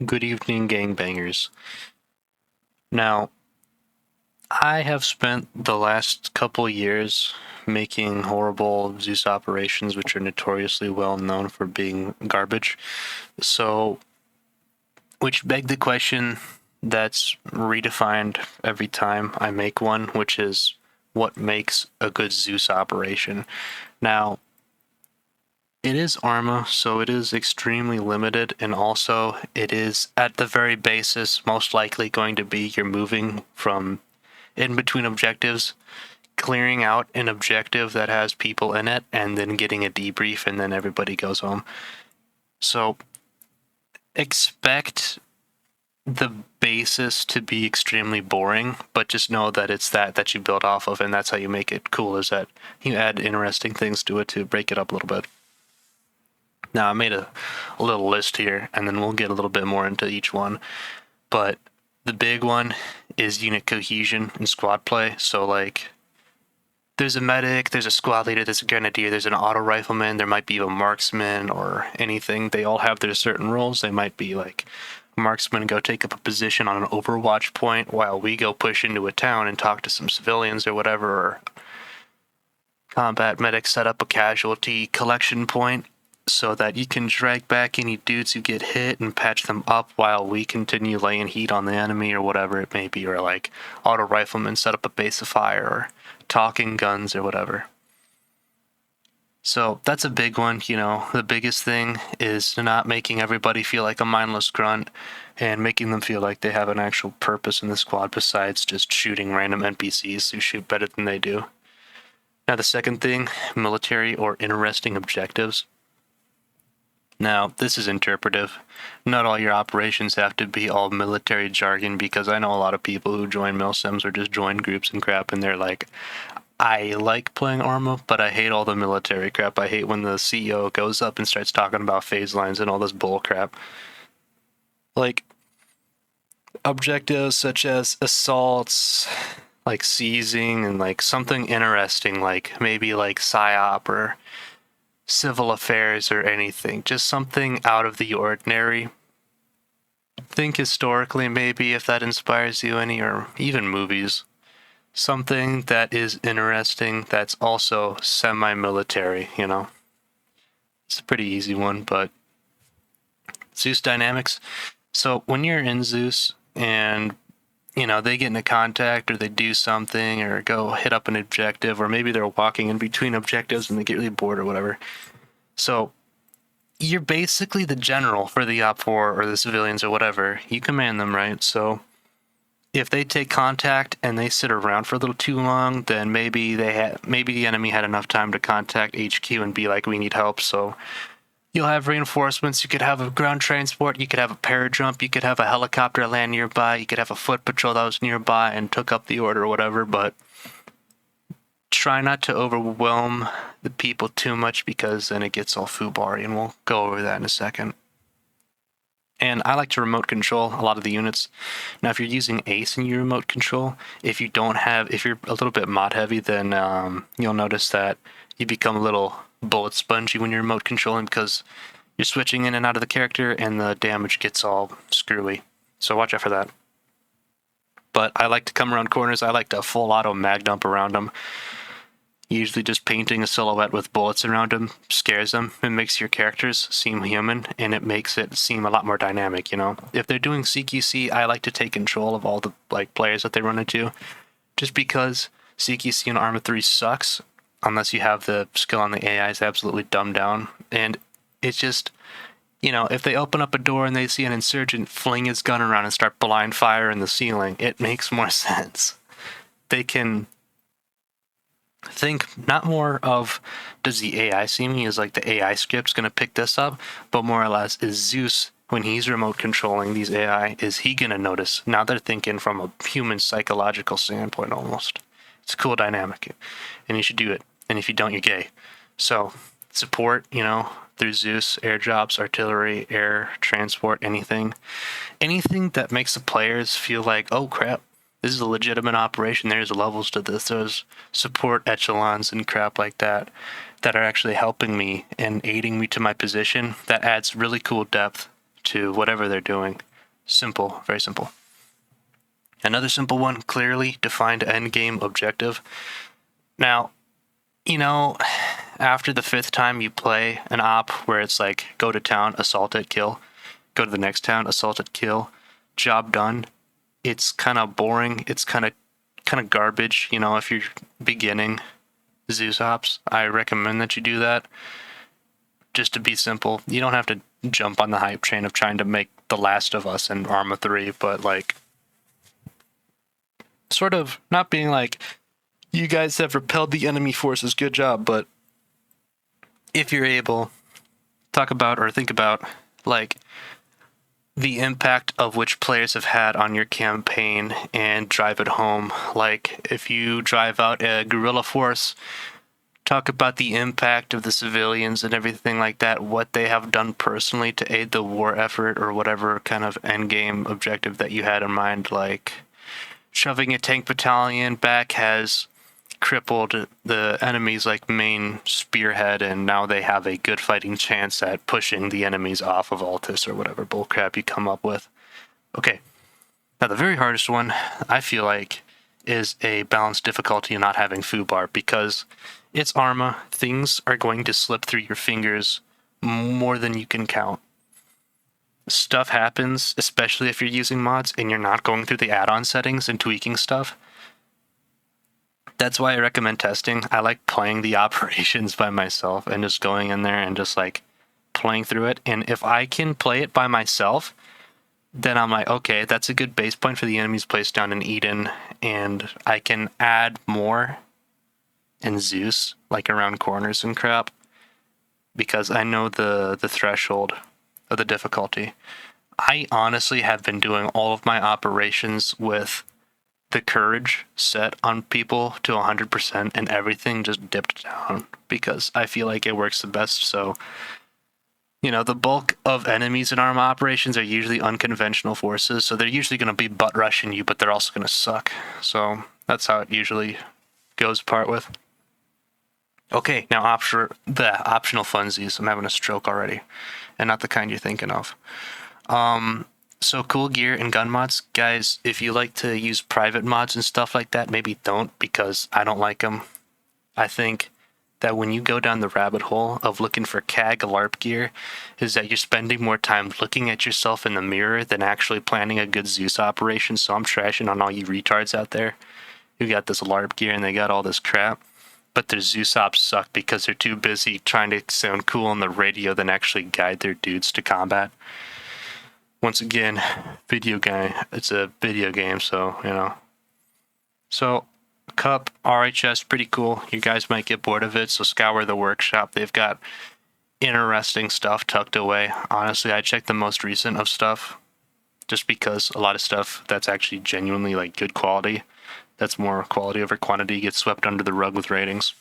Good evening, gangbangers. Now, I have spent the last couple years making horrible Zeus operations, which are notoriously well known for being garbage. So, which begged the question that's redefined every time I make one, which is what makes a good Zeus operation. Now, it is Arma, so it is extremely limited, and also it is at the very basis most likely going to be you're moving from in between objectives, clearing out an objective that has people in it, and then getting a debrief, and then everybody goes home. So expect the basis to be extremely boring, but just know that it's that you build off of, and that's how you make it cool, is that you add interesting things to it to break it up a little bit. Now, I made a little list here, and then we'll get a little bit more into each one. But the big one is unit cohesion and squad play. So, like, there's a medic, there's a squad leader, there's a grenadier, there's an auto rifleman, there might be a marksman or anything. They all have their certain roles. They might be like marksmen go take up a position on an overwatch point while we go push into a town and talk to some civilians or whatever, or combat medics set up a casualty collection point so that you can drag back any dudes who get hit and patch them up while we continue laying heat on the enemy or whatever it may be, or like auto riflemen set up a base of fire or talking guns or whatever. So that's a big one. The biggest thing is not making everybody feel like a mindless grunt and making them feel like they have an actual purpose in the squad besides just shooting random NPCs who shoot better than they do. Now, the second thing, military or interesting objectives. Now, this is interpretive. Not all your operations have to be all military jargon, because I know a lot of people who join milsims or just join groups and crap, and they're like, I like playing Arma, but I hate all the military crap. I hate when the CEO goes up and starts talking about phase lines and all this bull crap. Like, objectives such as assaults, like seizing, and like something interesting, like maybe like PSYOP or civil affairs or anything, just something out of the ordinary. Think historically, maybe, if that inspires you any, or even movies. Something that is interesting that's also semi-military. It's a pretty easy one. But Zeus dynamics. So when you're in Zeus and they get into contact or they do something or go hit up an objective, or maybe they're walking in between objectives and they get really bored or whatever. So you're basically the general for the Op 4 or the civilians or whatever. You command them, right? So if they take contact and they sit around for a little too long, then maybe the enemy had enough time to contact HQ and be like, we need help. So you'll have reinforcements. You could have a ground transport. You could have a paradrop. You could have a helicopter land nearby. You could have a foot patrol that was nearby and took up the order or whatever. But try not to overwhelm the people too much, because then it gets all foobar, and we'll go over that in a second. And I like to remote control a lot of the units. Now, if you're using Ace in your remote control, if you're a little bit mod heavy, then you'll notice that you become a little bullet spongy when you're remote controlling, because you're switching in and out of the character and the damage gets all screwy. So watch out for that. But I like to come around corners. I like to full auto mag dump around them. Usually just painting a silhouette with bullets around them scares them. It makes your characters seem human, and it makes it seem a lot more dynamic, If they're doing CQC, I like to take control of all the players that they run into, just because CQC in Arma 3 sucks unless you have the skill on the AI is absolutely dumbed down. And it's just, if they open up a door and they see an insurgent fling his gun around and start blind fire in the ceiling, it makes more sense. They can think not more of, does the AI see me, is like the AI script's going to pick this up, but more or less, is Zeus, when he's remote controlling these AI, is he going to notice? Now they're thinking from a human psychological standpoint almost. It's a cool dynamic, and you should do it. And if you don't, you're gay. So support, through Zeus, airdrops, artillery, air transport, anything that makes the players feel like, oh crap, this is a legitimate operation. There's levels to this. There's support echelons and crap like that are actually helping me and aiding me to my position. That adds really cool depth to whatever they're doing. Simple, very simple. Another simple one, clearly defined endgame objective. Now, you know, after the 5th time you play an op where it's like, go to town, assault it, kill. Go to the next town, assault it, kill. Job done. It's kind of boring. It's kind of garbage. You know, if you're beginning Zeus ops, I recommend that you do that. Just to be simple. You don't have to jump on the hype train of trying to make The Last of Us and Arma 3, but like, sort of not being like, you guys have repelled the enemy forces, good job, but if you're able, talk about or think about like the impact of which players have had on your campaign and drive it home. Like if you drive out a guerrilla force, talk about the impact of the civilians and everything like that, what they have done personally to aid the war effort or whatever kind of endgame objective that you had in mind. Like shoving a tank battalion back has crippled the enemy's like main spearhead, and now they have a good fighting chance at pushing the enemies off of Altus or whatever bullcrap you come up with. Okay, now the very hardest one I feel like is a balanced difficulty in not having foobar, because it's Arma. Things are going to slip through your fingers more than you can count. Stuff happens, especially if you're using mods and you're not going through the add-on settings and tweaking stuff. That's why I recommend testing. I like playing the operations by myself and just going in there and just like playing through it. And if I can play it by myself, then I'm like, okay, that's a good base point for the enemies placed down in Eden, and I can add more in Zeus, like around corners and crap, because I know the threshold of the difficulty. I honestly have been doing all of my operations with the courage set on people to 100% and everything just dipped down because I feel like it works the best. So, you know, the bulk of enemies in Arma operations are usually unconventional forces, so they're usually going to be butt rushing you, but they're also going to suck. So that's how it usually goes apart with. Okay, now optional funsies. I'm having a stroke already, and not the kind you're thinking of. So cool gear and gun mods, guys, if you like to use private mods and stuff like that, maybe don't, because I don't like them. I think that when you go down the rabbit hole of looking for CAG LARP gear, is that you're spending more time looking at yourself in the mirror than actually planning a good Zeus operation. So I'm trashing on all you retards out there who got this LARP gear and they got all this crap, but their Zeus ops suck because they're too busy trying to sound cool on the radio than actually guide their dudes to combat. Once again, video game. It's a video game, so, you know. So, Cup, RHS, pretty cool. You guys might get bored of it, so scour the workshop. They've got interesting stuff tucked away. Honestly, I checked the most recent of stuff, just because a lot of stuff that's actually genuinely, like, good quality, that's more quality over quantity, gets swept under the rug with ratings.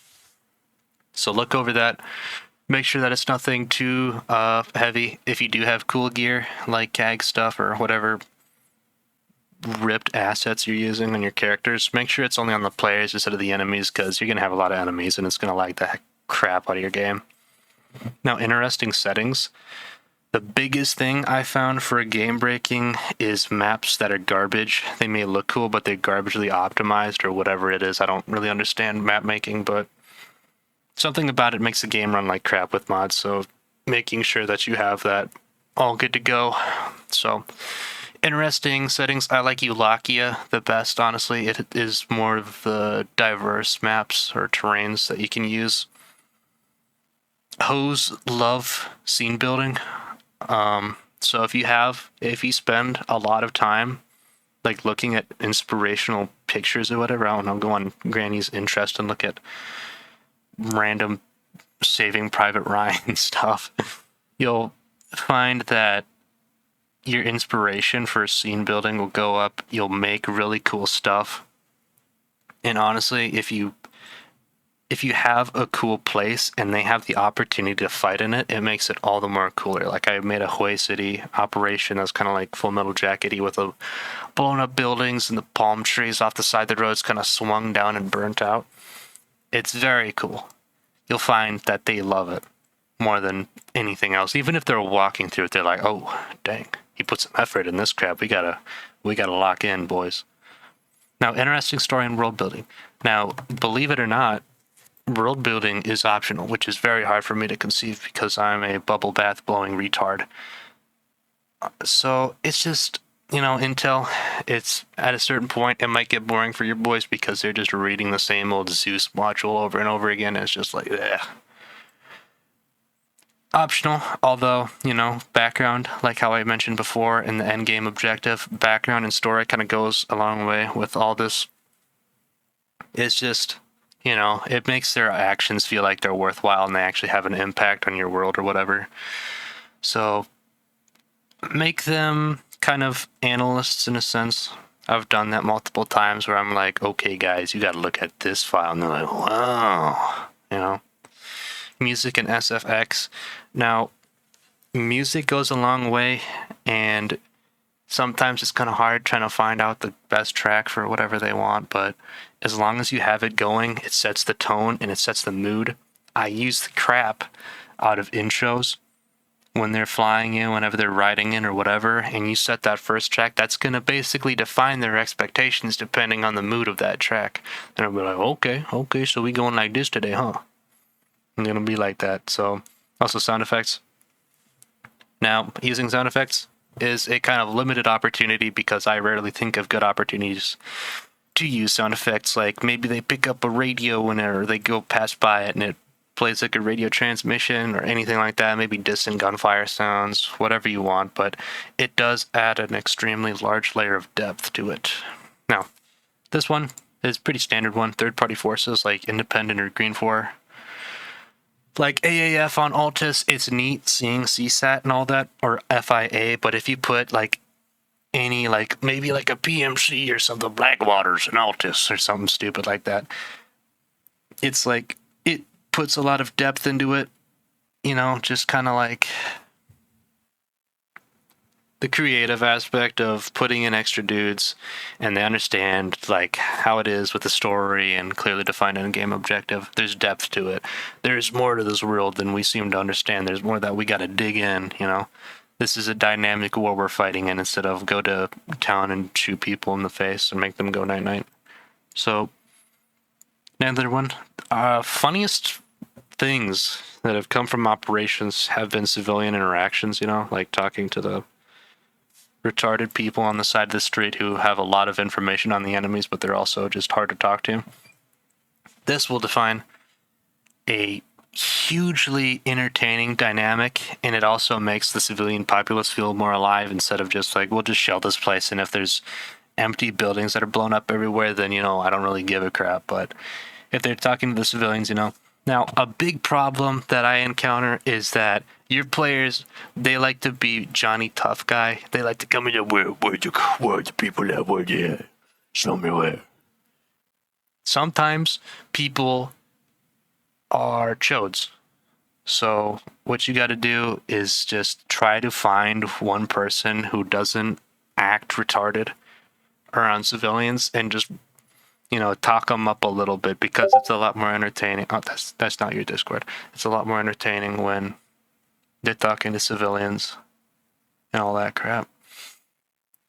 So look over that. Make sure that it's nothing too heavy. If you do have cool gear, like CAG stuff or whatever ripped assets you're using on your characters, make sure it's only on the players instead of the enemies, because you're going to have a lot of enemies and it's going to lag the crap out of your game. Now, interesting settings. The biggest thing I found for a game breaking is maps that are garbage. They may look cool, but they're garbagely optimized or whatever it is. I don't really understand map making, but something about it makes the game run like crap with mods, so making sure that you have that all good to go. So, interesting settings. I like Eulakia the best, honestly. It is more of the diverse maps or terrains that you can use. Hoes love scene building. So if you spend a lot of time like looking at inspirational pictures or whatever, I don't know, go on Granny's Interest and look at random Saving Private Ryan stuff, you'll find that your inspiration for scene building will go up. You'll make really cool stuff. And honestly, if you have a cool place and they have the opportunity to fight in it, it makes it all the more cooler. Like I made a Hue City operation that's kind of like Full Metal Jacket-y with a blown up buildings and the palm trees off the side of the roads kind of swung down and burnt out. It's very cool. You'll find that they love it. more than anything else. Even if they're walking through it, they're like, oh, dang, he put some effort in this crap. We gotta lock in, boys. Now, interesting story and world building. Now, believe it or not, world building is optional, which is very hard for me to conceive because I'm a bubble bath blowing retard. So it's just, Intel, it's at a certain point, it might get boring for your boys because they're just reading the same old Zeus module over and over again. And it's just like, eh. Optional, although, background, like how I mentioned before in the end game objective, background and story kind of goes a long way with all this. It's just, it makes their actions feel like they're worthwhile and they actually have an impact on your world or whatever. So, make them kind of analysts in a sense. I've done that multiple times where I'm like, okay, guys, you got to look at this file. And they're like, wow, Music and SFX. Now, music goes a long way, and sometimes it's kind of hard trying to find out the best track for whatever they want, but as long as you have it going, it sets the tone and it sets the mood. I use the crap out of intros when they're flying in, whenever they're riding in or whatever, and you set that first track, that's going to basically define their expectations depending on the mood of that track. And I'll be like, okay, so we going like this today, huh? I'm going to be like that. So, also sound effects. Now, using sound effects is a kind of limited opportunity because I rarely think of good opportunities to use sound effects. Like maybe they pick up a radio whenever they go past by it and it plays like a radio transmission or anything like that. Maybe distant gunfire sounds, whatever you want, but it does add an extremely large layer of depth to it. Now, this one is pretty standard one. Third-party forces like Independent or Green 4. Like AAF on Altus, it's neat seeing CSAT and all that, or FIA, but if you put like any, like maybe like a PMC or something, Blackwaters and Altus or something stupid like that, it's like, it puts a lot of depth into it, just kind of like the creative aspect of putting in extra dudes and they understand like how it is with the story and clearly defined in-game objective. There's depth to it. There's more to this world than we seem to understand. There's more that we got to dig in, This is a dynamic war we're fighting in instead of go to town and shoot people in the face and make them go night-night. So, another one. Funniest things that have come from operations have been civilian interactions, like talking to the retarded people on the side of the street who have a lot of information on the enemies, but they're also just hard to talk to. This will define a hugely entertaining dynamic, and it also makes the civilian populace feel more alive instead of just like, we'll just shell this place, and if there's empty buildings that are blown up everywhere, then, I don't really give a crap. But if they're talking to the civilians, Now, a big problem that I encounter is that your players, they like to be Johnny Tough Guy. They like to come in and where the people at, where they at? Show me where. Sometimes people are chodes. So what you got to do is just try to find one person who doesn't act retarded around civilians and just talk them up a little bit because it's a lot more entertaining. Oh, that's not your Discord. It's a lot more entertaining when they're talking to civilians and all that crap.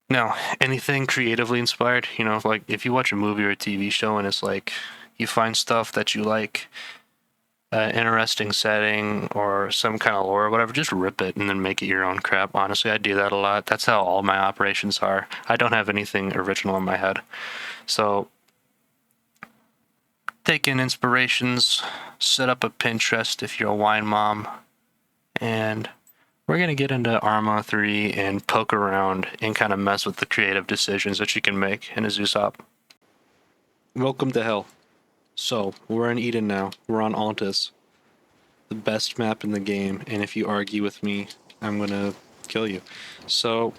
Now, anything creatively inspired, like if you watch a movie or a TV show and it's like you find stuff that you like, interesting setting or some kind of lore or whatever, just rip it and then make it your own crap. Honestly, I do that a lot. That's how all my operations are. I don't have anything original in my head. So take in inspirations, set up a Pinterest if you're a wine mom, and we're going to get into Arma 3 and poke around and kind of mess with the creative decisions that you can make in a Zeus op. Welcome to hell. So, we're in Eden now. We're on Altus, the best map in the game, and if you argue with me, I'm going to kill you. So,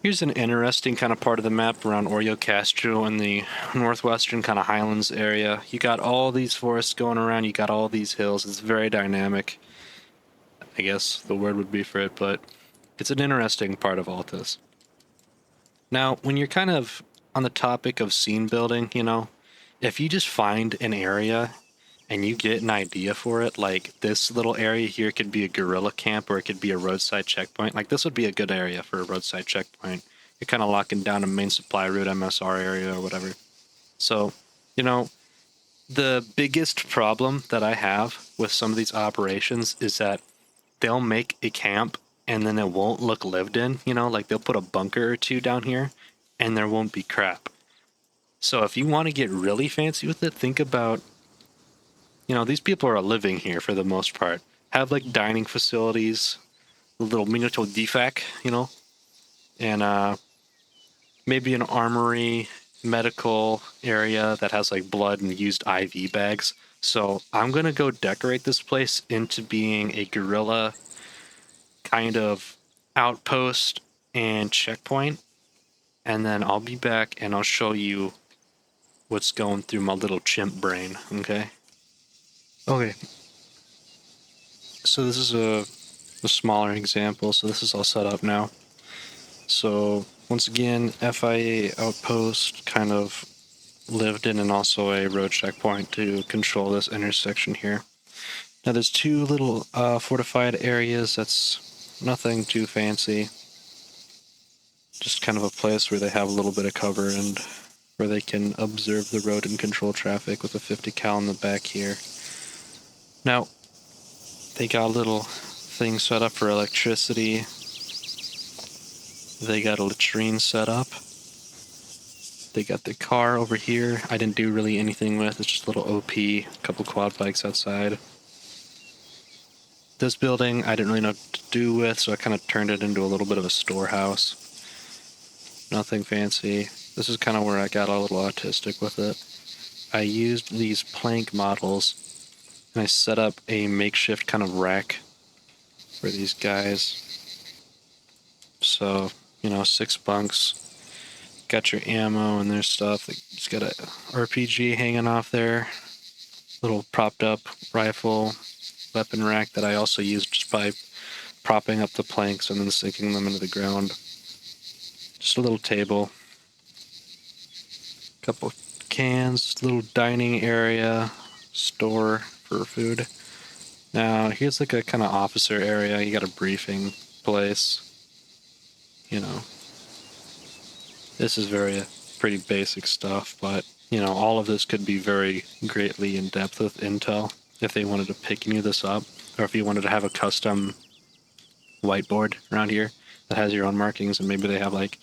here's an interesting kind of part of the map around Oreo Castro in the northwestern kind of highlands area. You got all these forests going around, you got all these hills. It's very dynamic, I guess the word would be for it, but it's an interesting part of Altus. Now, when you're kind of on the topic of scene building, if you just find an area and you get an idea for it, like this little area here could be a guerrilla camp or it could be a roadside checkpoint. Like this would be a good area for a roadside checkpoint. You're kind of locking down a main supply route, MSR area or whatever. So, you know, the biggest problem that I have with some of these operations is that they'll make a camp and then it won't look lived in, you know, like they'll put a bunker or two down here and there won't be crap. So if you want to get really fancy with it, think about, you know, these people are living here for the most part. Have like dining facilities, a little miniature defect, you know, and maybe an armory, medical area that has like blood and used IV bags. So I'm going to go decorate this place into being a guerrilla kind of outpost and checkpoint. And then I'll be back and I'll show you what's going through my little chimp brain, okay? Okay. So this is a smaller example. So this is all set up now. So once again, FIA outpost kind of lived in and also a road checkpoint to control this intersection here. Now there's two little fortified areas. That's nothing too fancy. Just kind of a place where they have a little bit of cover and where they can observe the road and control traffic with a 50 cal in the back here. Now, they got a little thing set up for electricity. They got a latrine set up. They got the car over here. I didn't do really anything with. It's just a little OP, a couple quad bikes outside. This building I didn't really know what to do with, so I kind of turned it into a little bit of a storehouse. Nothing fancy. This is kind of where I got a little autistic with it. I used these plank models, and I set up a makeshift kind of rack for these guys. So, you know, 6 bunks. Got your ammo and their stuff. Just got a RPG hanging off there. Little propped up rifle, weapon rack that I also used just by propping up the planks and then sinking them into the ground. Just a little table. Couple cans, little dining area, store for food. Now, here's like a kind of officer area. You got a briefing place. You know, this is pretty basic stuff, but, you know, all of this could be very greatly in depth with Intel if they wanted to pick any of this up, or if you wanted to have a custom whiteboard around here that has your own markings, and maybe they have like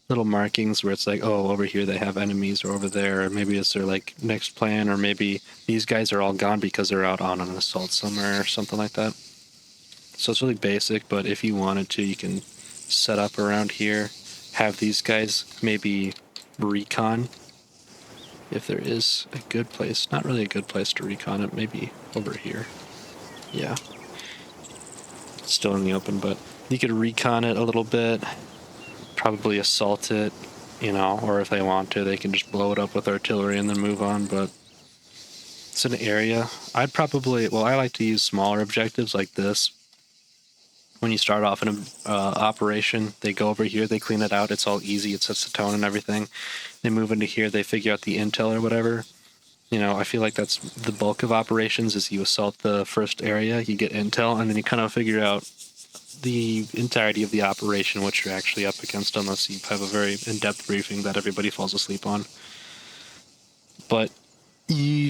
little markings where it's like, oh, over here they have enemies, or over there, or maybe it's their like next plan, or maybe these guys are all gone because they're out on an assault somewhere or something like that. So it's really basic, but if you wanted to, you can set up around here, have these guys maybe recon if there is a good place. Not really a good place to recon it, maybe over here. Yeah. It's still in the open, but you could recon it a little bit, probably assault it, you know, or if they want to, they can just blow it up with artillery and then move on, but it's an area. I like to use smaller objectives like this. When you start off in an operation, they go over here, they clean it out, it's all easy, it sets the tone and everything. They move into here, they figure out the intel or whatever. You know, I feel like that's the bulk of operations is you assault the first area, you get intel, and then you kind of figure out the entirety of the operation, what you're actually up against, unless you have a very in-depth briefing that everybody falls asleep on. But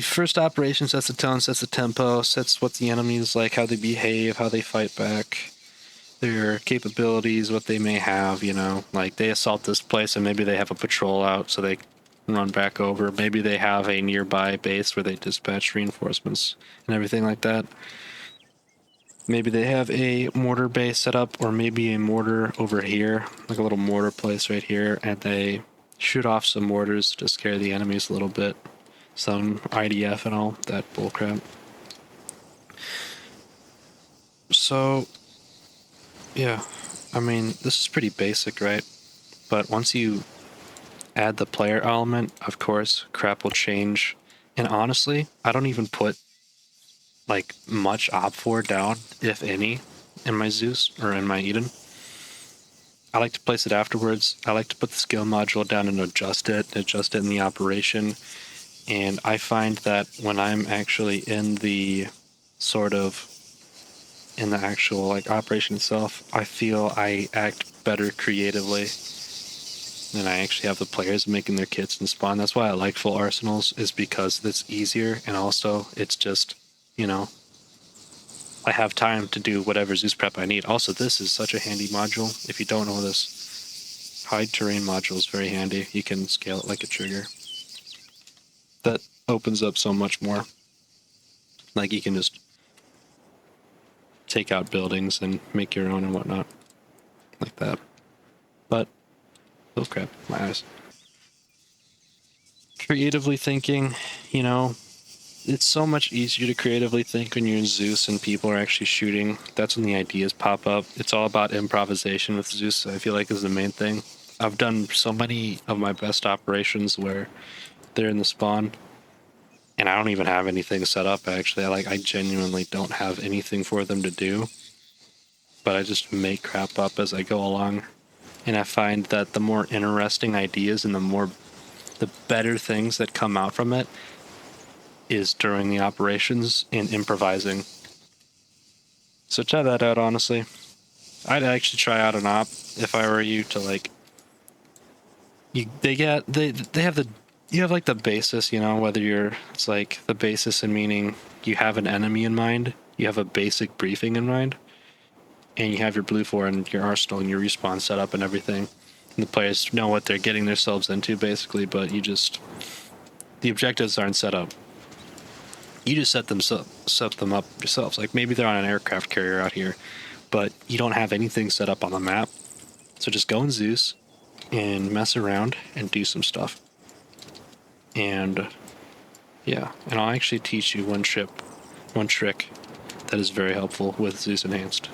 first operation sets the tone, sets the tempo, sets what the enemy is like, how they behave, how they fight back, their capabilities, what they may have, you know, like they assault this place and maybe they have a patrol out so they run back over. Maybe they have a nearby base where they dispatch reinforcements and everything like that. Maybe they have a mortar base set up, or maybe a mortar over here, like a little mortar place right here, and they shoot off some mortars to scare the enemies a little bit. Some IDF and all that bullcrap. So, yeah, I mean, this is pretty basic, right? But once you add the player element, of course, crap will change. And honestly, I don't even put like much op4 down, if any, in my Zeus or in my Eden. I like to place it afterwards. I like to put the skill module down and adjust it in the operation. And I find that when I'm actually in the sort of in the actual like operation itself, I feel I act better creatively than I actually have the players making their kits and spawn. That's why I like full arsenals, is because it's easier, and also it's just, you know, I have time to do whatever Zeus prep I need. Also, this is such a handy module. If you don't know this, hide terrain module is very handy. You can scale it like a trigger. That opens up so much more. Like, you can just take out buildings and make your own and whatnot. Like that. But, oh crap, my eyes. Creatively thinking, you know, it's so much easier to creatively think when you're in Zeus and people are actually shooting. That's when the ideas pop up. It's all about improvisation with Zeus, I feel like, is the main thing. I've done so many of my best operations where they're in the spawn and I don't even have anything set up, actually. I genuinely don't have anything for them to do, but I just make crap up as I go along. And I find that the more interesting ideas and the better things that come out from it is during the operations and improvising. So try that out, honestly. I'd actually try out an op if I were you, to like they have the you have like the basis, you know, whether you're it's like the basis in meaning you have an enemy in mind, you have a basic briefing in mind, and you have your blue for and your arsenal and your respawn set up and everything. And the players know what they're getting themselves into basically, but the objectives aren't set up. You just set them up yourselves. Like maybe they're on an aircraft carrier out here, but you don't have anything set up on the map. So just go in Zeus and mess around and do some stuff. And yeah, and I'll actually teach you one trick that is very helpful with Zeus Enhanced.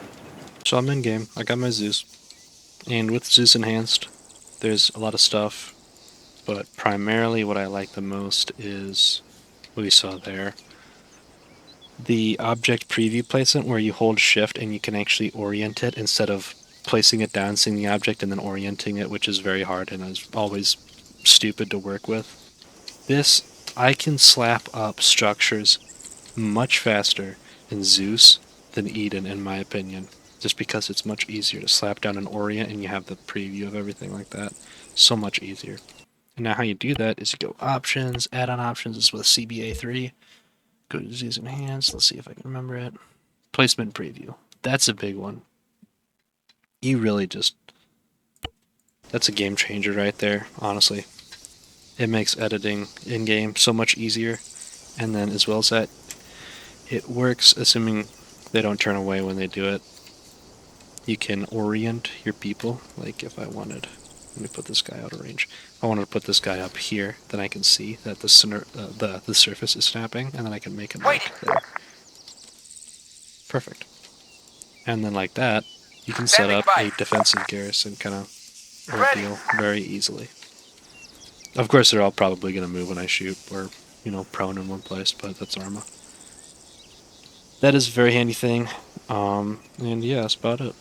So I'm in game. I got my Zeus, and with Zeus Enhanced, there's a lot of stuff, but primarily what I like the most is what we saw there. The object preview placement, where you hold shift and you can actually orient it instead of placing it down, seeing the object, and then orienting it, which is very hard and is always stupid to work with. This, I can slap up structures much faster in Zeus than Eden, in my opinion, just because it's much easier to slap down an orient and you have the preview of everything like that. So much easier. And now how you do that is you go options, add-on options is with CBA3. Go to Zeus Enhanced. Let's see if I can remember it. Placement preview. That's a big one. You really just... That's a game changer right there, honestly. It makes editing in-game so much easier. And then as well as that, it works assuming they don't turn away when they do it. You can orient your people. Like if I wanted... Let me put this guy out of range. If I wanted to put this guy up here, then I can see that the surface is snapping, and then I can make him like there. Perfect. And then like that, you can set up a defensive garrison kind of ordeal very easily. Of course, they're all probably going to move when I shoot, or, you know, prone in one place, but that's Arma. That is a very handy thing. And yeah, that's about it.